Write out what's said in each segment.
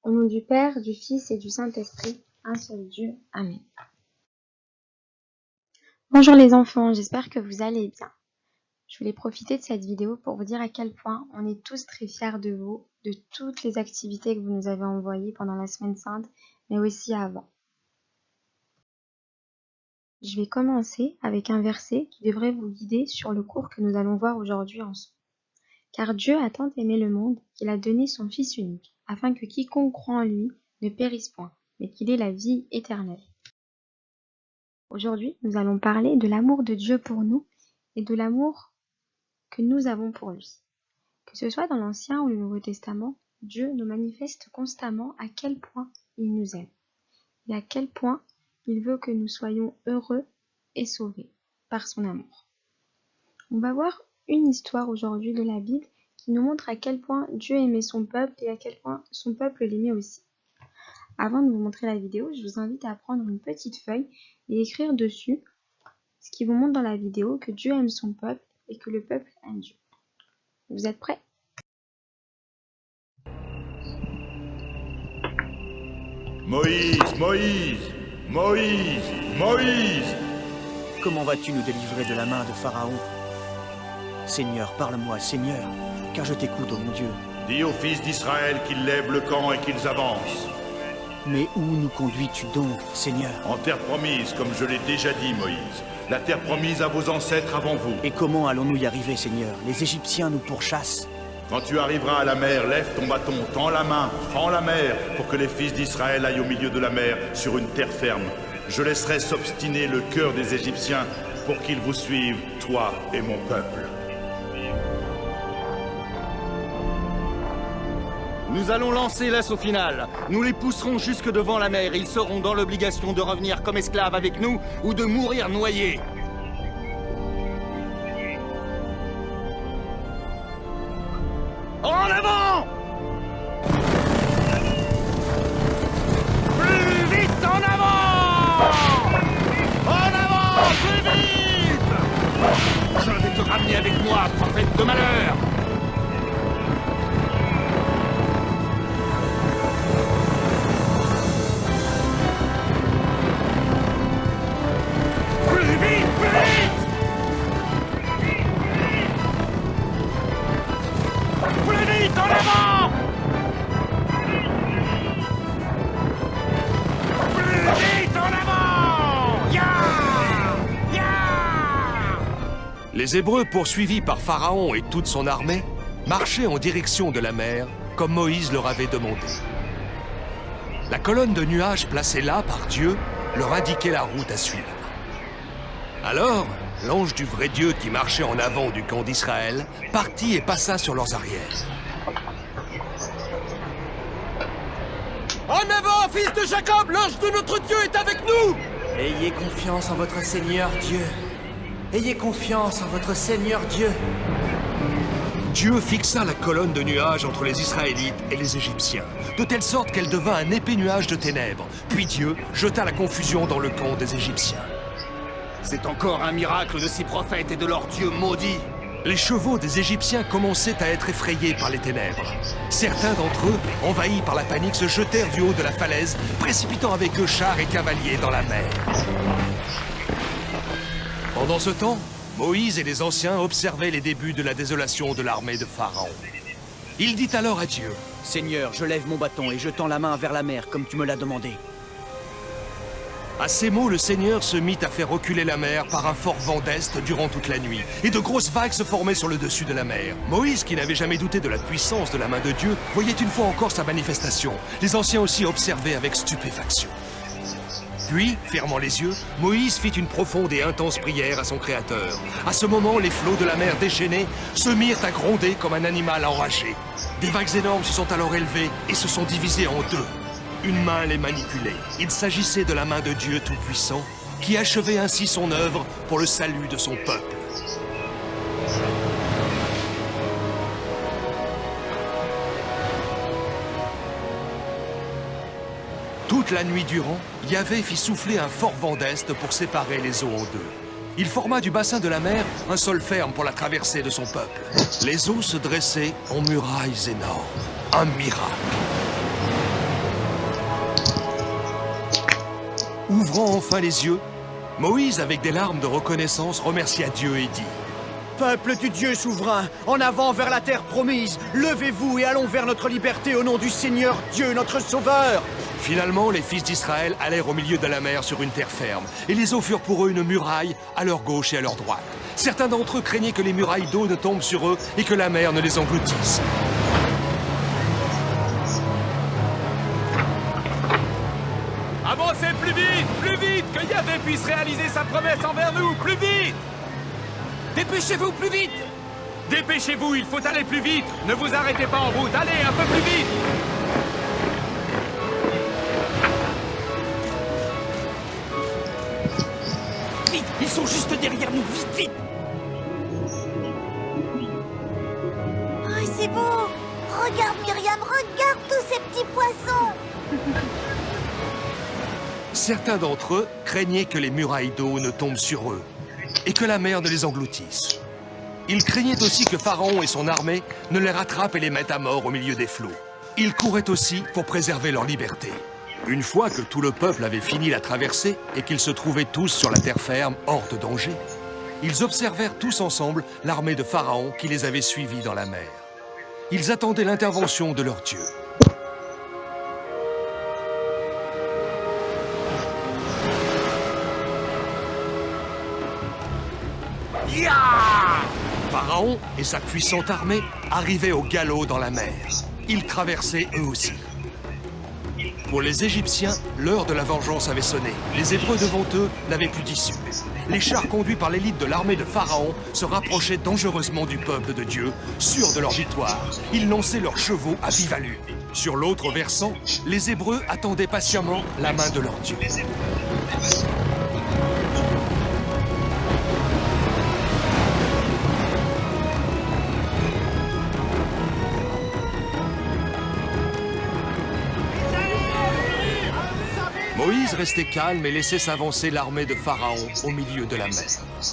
Au nom du Père, du Fils et du Saint-Esprit, un seul Dieu. Amen. Bonjour les enfants, j'espère que vous allez bien. Je voulais profiter de cette vidéo pour vous dire à quel point on est tous très fiers de vous, de toutes les activités que vous nous avez envoyées pendant la Semaine Sainte, mais aussi avant. Je vais commencer avec un verset qui devrait vous guider sur le cours que nous allons voir aujourd'hui ensemble. Car Dieu a tant aimé le monde qu'il a donné son Fils unique, afin que quiconque croit en lui ne périsse point, mais qu'il ait la vie éternelle. Aujourd'hui, nous allons parler de l'amour de Dieu pour nous et de l'amour que nous avons pour lui. Que ce soit dans l'Ancien ou le Nouveau Testament, Dieu nous manifeste constamment à quel point il nous aime et à quel point il veut que nous soyons heureux et sauvés par son amour. On va voir une histoire aujourd'hui de la Bible qui nous montre à quel point Dieu aimait son peuple et à quel point son peuple l'aimait aussi. Avant de vous montrer la vidéo, je vous invite à prendre une petite feuille et écrire dessus ce qui vous montre dans la vidéo que Dieu aime son peuple et que le peuple aime Dieu. Vous êtes prêts? Moïse, Moïse, Moïse, Moïse! Comment vas-tu nous délivrer de la main de Pharaon? Seigneur, parle-moi, Seigneur, car je t'écoute, ô mon Dieu. Dis aux fils d'Israël qu'ils lèvent le camp et qu'ils avancent. Mais où nous conduis-tu donc, Seigneur? En terre promise, comme je l'ai déjà dit, Moïse. La terre promise à vos ancêtres avant vous. Et comment allons-nous y arriver, Seigneur? Les Égyptiens nous pourchassent. Quand tu arriveras à la mer, lève ton bâton, tends la main, prends la mer, pour que les fils d'Israël aillent au milieu de la mer, sur une terre ferme. Je laisserai s'obstiner le cœur des Égyptiens, pour qu'ils vous suivent, toi et mon peuple. Nous allons lancer l'assaut final. Nous les pousserons jusque devant la mer. Ils seront dans l'obligation de revenir comme esclaves avec nous ou de mourir noyés. En avant! Plus vite en avant! En avant! Plus vite! Je vais te ramener avec moi, prophète de malheur! En avant! Plus vite en avant! Ya! Ya! Les Hébreux, poursuivis par Pharaon et toute son armée, marchaient en direction de la mer, comme Moïse leur avait demandé. La colonne de nuages placée là par Dieu leur indiquait la route à suivre. Alors, l'ange du vrai Dieu qui marchait en avant du camp d'Israël partit et passa sur leurs arrières. En avant, fils de Jacob, l'ange de notre Dieu est avec nous! Ayez confiance en votre Seigneur Dieu. Ayez confiance en votre Seigneur Dieu. Dieu fixa la colonne de nuages entre les Israélites et les Égyptiens, de telle sorte qu'elle devint un épais nuage de ténèbres. Puis Dieu jeta la confusion dans le camp des Égyptiens. C'est encore un miracle de ces prophètes et de leur Dieu maudit. Les chevaux des Égyptiens commençaient à être effrayés par les ténèbres. Certains d'entre eux, envahis par la panique, se jetèrent du haut de la falaise, précipitant avec eux chars et cavaliers dans la mer. Pendant ce temps, Moïse et les anciens observaient les débuts de la désolation de l'armée de Pharaon. Il dit alors à Dieu: Seigneur, je lève mon bâton et je tends la main vers la mer, comme tu me l'as demandé. À ces mots, le Seigneur se mit à faire reculer la mer par un fort vent d'est durant toute la nuit, et de grosses vagues se formaient sur le dessus de la mer. Moïse, qui n'avait jamais douté de la puissance de la main de Dieu, voyait une fois encore sa manifestation. Les anciens aussi observaient avec stupéfaction. Puis, fermant les yeux, Moïse fit une profonde et intense prière à son Créateur. À ce moment, les flots de la mer déchaînés se mirent à gronder comme un animal enragé. Des vagues énormes se sont alors élevées et se sont divisées en deux. Une main les manipulait. Il s'agissait de la main de Dieu Tout-Puissant, qui achevait ainsi son œuvre pour le salut de son peuple. Toute la nuit durant, Yahvé fit souffler un fort vent d'est pour séparer les eaux en deux. Il forma du bassin de la mer un sol ferme pour la traversée de son peuple. Les eaux se dressaient en murailles énormes. Un miracle. Ouvrant enfin les yeux, Moïse, avec des larmes de reconnaissance, remercia Dieu et dit: Peuple du Dieu souverain, en avant vers la terre promise, levez-vous et allons vers notre liberté au nom du Seigneur Dieu, notre Sauveur. Finalement, les fils d'Israël allèrent au milieu de la mer sur une terre ferme, et les eaux furent pour eux une muraille à leur gauche et à leur droite. Certains d'entre eux craignaient que les murailles d'eau ne tombent sur eux et que la mer ne les engloutisse. Avancez plus vite, que Yahvé puisse réaliser sa promesse envers nous, plus vite! Dépêchez-vous, plus vite! Dépêchez-vous, il faut aller plus vite! Ne vous arrêtez pas en route, allez, un peu plus vite! Vite, ils sont juste derrière nous, vite, vite. Oh, c'est beau! Regarde, Myriam, regarde tous ces petits poissons! Certains d'entre eux craignaient que les murailles d'eau ne tombent sur eux et que la mer ne les engloutisse. Ils craignaient aussi que Pharaon et son armée ne les rattrapent et les mettent à mort au milieu des flots. Ils couraient aussi pour préserver leur liberté. Une fois que tout le peuple avait fini la traversée et qu'ils se trouvaient tous sur la terre ferme, hors de danger, ils observèrent tous ensemble l'armée de Pharaon qui les avait suivis dans la mer. Ils attendaient l'intervention de leur Dieu. Pharaon et sa puissante armée arrivaient au galop dans la mer. Ils traversaient eux aussi. Pour les Égyptiens, l'heure de la vengeance avait sonné. Les Hébreux devant eux n'avaient plus d'issue. Les chars conduits par l'élite de l'armée de Pharaon se rapprochaient dangereusement du peuple de Dieu, sûrs de leur victoire. Ils lançaient leurs chevaux à vive allure. Sur l'autre versant, les Hébreux attendaient patiemment la main de leur Dieu. Moïse restait calme et laissait s'avancer l'armée de Pharaon au milieu de la mer.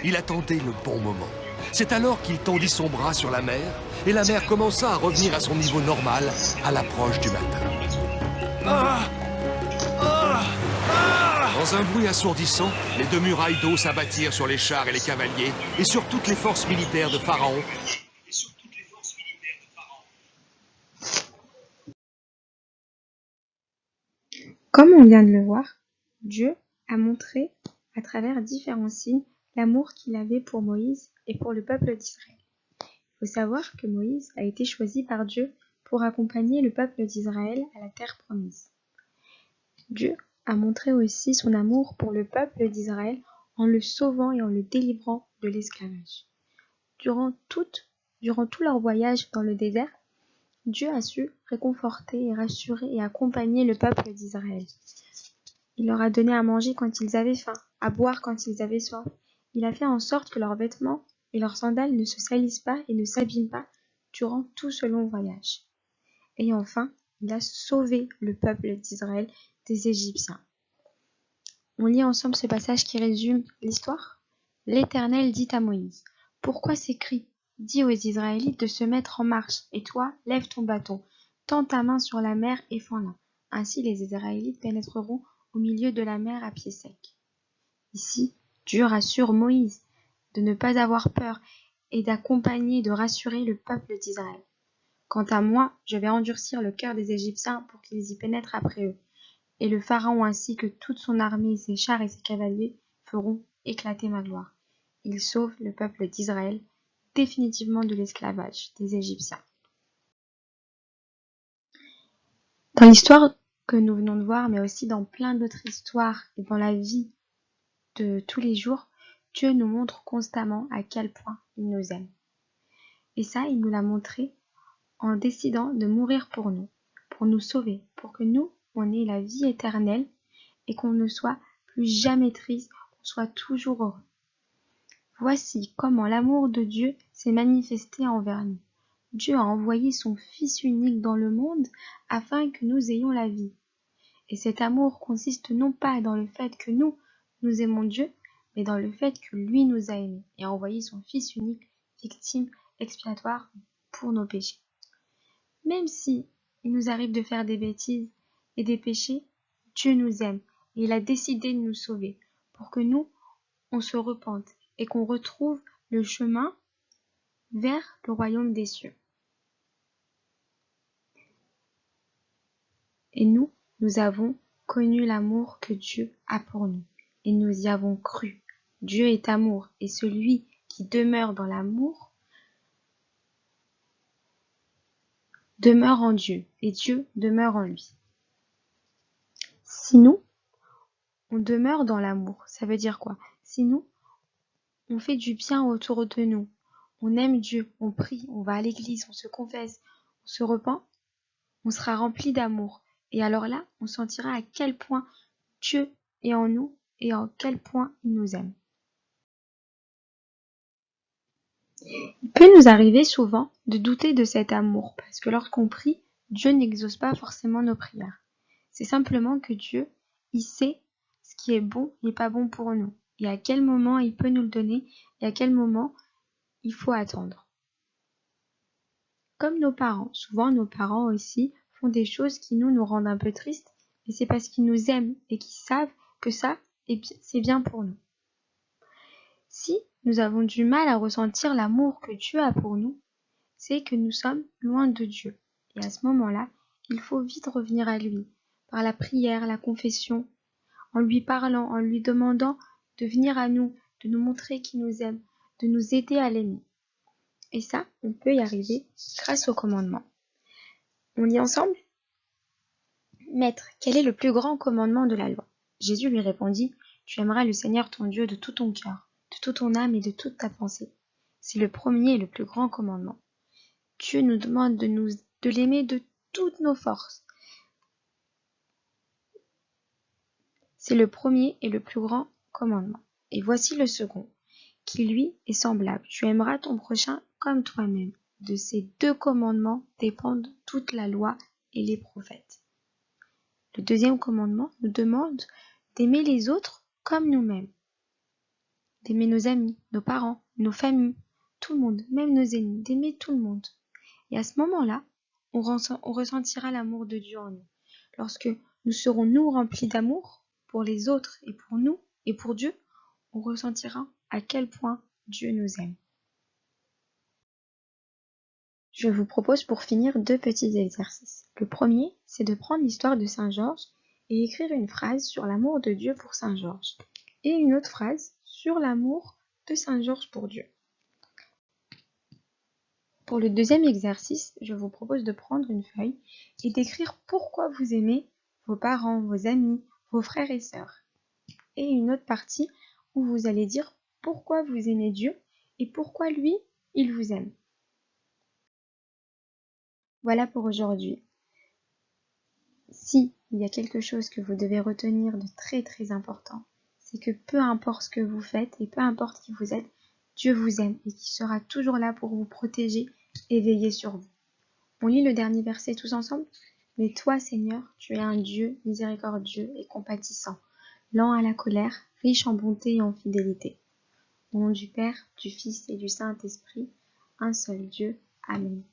Il attendait le bon moment. C'est alors qu'il tendit son bras sur la mer, et la mer commença à revenir à son niveau normal à l'approche du matin. Dans un bruit assourdissant, les deux murailles d'eau s'abattirent sur les chars et les cavaliers, et sur toutes les forces militaires de Pharaon. Comme on vient de le voir, Dieu a montré à travers différents signes l'amour qu'il avait pour Moïse et pour le peuple d'Israël. Il faut savoir que Moïse a été choisi par Dieu pour accompagner le peuple d'Israël à la terre promise. Dieu a montré aussi son amour pour le peuple d'Israël en le sauvant et en le délivrant de l'esclavage. Durant tout leur voyage dans le désert, Dieu a su réconforter et rassurer et accompagner le peuple d'Israël. Il leur a donné à manger quand ils avaient faim, à boire quand ils avaient soif. Il a fait en sorte que leurs vêtements et leurs sandales ne se salissent pas et ne s'abîment pas durant tout ce long voyage. Et enfin, il a sauvé le peuple d'Israël des Égyptiens. On lit ensemble ce passage qui résume l'histoire. L'Éternel dit à Moïse: « Pourquoi ces cris ? Dis aux Israélites de se mettre en marche, et toi, lève ton bâton, tends ta main sur la mer et fends-la. Ainsi les Israélites pénétreront au milieu de la mer à pied sec. » Ici, Dieu rassure Moïse de ne pas avoir peur et d'accompagner et de rassurer le peuple d'Israël. Quant à moi, je vais endurcir le cœur des Égyptiens pour qu'ils y pénètrent après eux. Et le Pharaon ainsi que toute son armée, ses chars et ses cavaliers feront éclater ma gloire. Il sauve le peuple d'Israël définitivement de l'esclavage des Égyptiens. Dans l'histoire que nous venons de voir, mais aussi dans plein d'autres histoires et dans la vie de tous les jours, Dieu nous montre constamment à quel point il nous aime. Et ça, il nous l'a montré en décidant de mourir pour nous sauver, pour que nous, on ait la vie éternelle et qu'on ne soit plus jamais triste, qu'on soit toujours heureux. Voici comment l'amour de Dieu s'est manifesté envers nous. Dieu a envoyé son Fils unique dans le monde afin que nous ayons la vie. Et cet amour consiste non pas dans le fait que nous aimons Dieu, mais dans le fait que lui nous a aimés et a envoyé son Fils unique, victime expiatoire pour nos péchés. Même si il nous arrive de faire des bêtises et des péchés, Dieu nous aime et il a décidé de nous sauver pour que nous, on se repente et qu'on retrouve le chemin vers le royaume des cieux. Et nous avons connu l'amour que Dieu a pour nous et nous y avons cru. Dieu est amour et celui qui demeure dans l'amour demeure en Dieu et Dieu demeure en lui. Si nous, on demeure dans l'amour, ça veut dire quoi? Si nous, on fait du bien autour de nous, on aime Dieu, on prie, on va à l'église, on se confesse, on se repent, on sera rempli d'amour. Et alors là, on sentira à quel point Dieu est en nous et à quel point il nous aime. Il peut nous arriver souvent de douter de cet amour, parce que lorsqu'on prie, Dieu n'exauce pas forcément nos prières. C'est simplement que Dieu, il sait ce qui est bon et pas bon pour nous, et à quel moment il peut nous le donner, et à quel moment il faut attendre. Comme nos parents, souvent nos parents aussi font des choses qui nous rendent un peu tristes, mais c'est parce qu'ils nous aiment et qu'ils savent que ça, c'est bien pour nous. Si nous avons du mal à ressentir l'amour que Dieu a pour nous, c'est que nous sommes loin de Dieu. Et à ce moment-là, il faut vite revenir à lui, par la prière, la confession, en lui parlant, en lui demandant de venir à nous, de nous montrer qu'il nous aime, de nous aider à l'aimer. Et ça, on peut y arriver grâce au commandement. On lit ensemble ? Maître, quel est le plus grand commandement de la loi ? Jésus lui répondit, tu aimeras le Seigneur ton Dieu de tout ton cœur, de toute ton âme et de toute ta pensée. C'est le premier et le plus grand commandement. Dieu nous demande de l'aimer de toutes nos forces. C'est le premier et le plus grand commandement. Et voici le second, qui lui est semblable. Tu aimeras ton prochain comme toi-même. De ces deux commandements dépendent toute la loi et les prophètes. Le deuxième commandement nous demande d'aimer les autres comme nous-mêmes. D'aimer nos amis, nos parents, nos familles, tout le monde, même nos ennemis, d'aimer tout le monde. Et à ce moment-là, on ressentira l'amour de Dieu en nous. Lorsque nous serons nous remplis d'amour pour les autres et pour nous et pour Dieu, on ressentira à quel point Dieu nous aime. Je vous propose pour finir 2 petits exercices. Le premier, c'est de prendre l'histoire de Saint Georges et écrire une phrase sur l'amour de Dieu pour Saint Georges et une autre phrase sur l'amour de Saint Georges pour Dieu. Pour le deuxième exercice, je vous propose de prendre une feuille et d'écrire pourquoi vous aimez vos parents, vos amis, vos frères et sœurs. Et une autre partie où vous allez dire pourquoi vous aimez Dieu et pourquoi lui, il vous aime. Voilà pour aujourd'hui. Si il y a quelque chose que vous devez retenir de très très important, c'est que peu importe ce que vous faites et peu importe qui vous êtes, Dieu vous aime et qu'il sera toujours là pour vous protéger et veiller sur vous. On lit le dernier verset tous ensemble ? Mais toi, Seigneur, tu es un Dieu miséricordieux et compatissant, lent à la colère, riche en bonté et en fidélité. Au nom du Père, du Fils et du Saint-Esprit, un seul Dieu. Amen.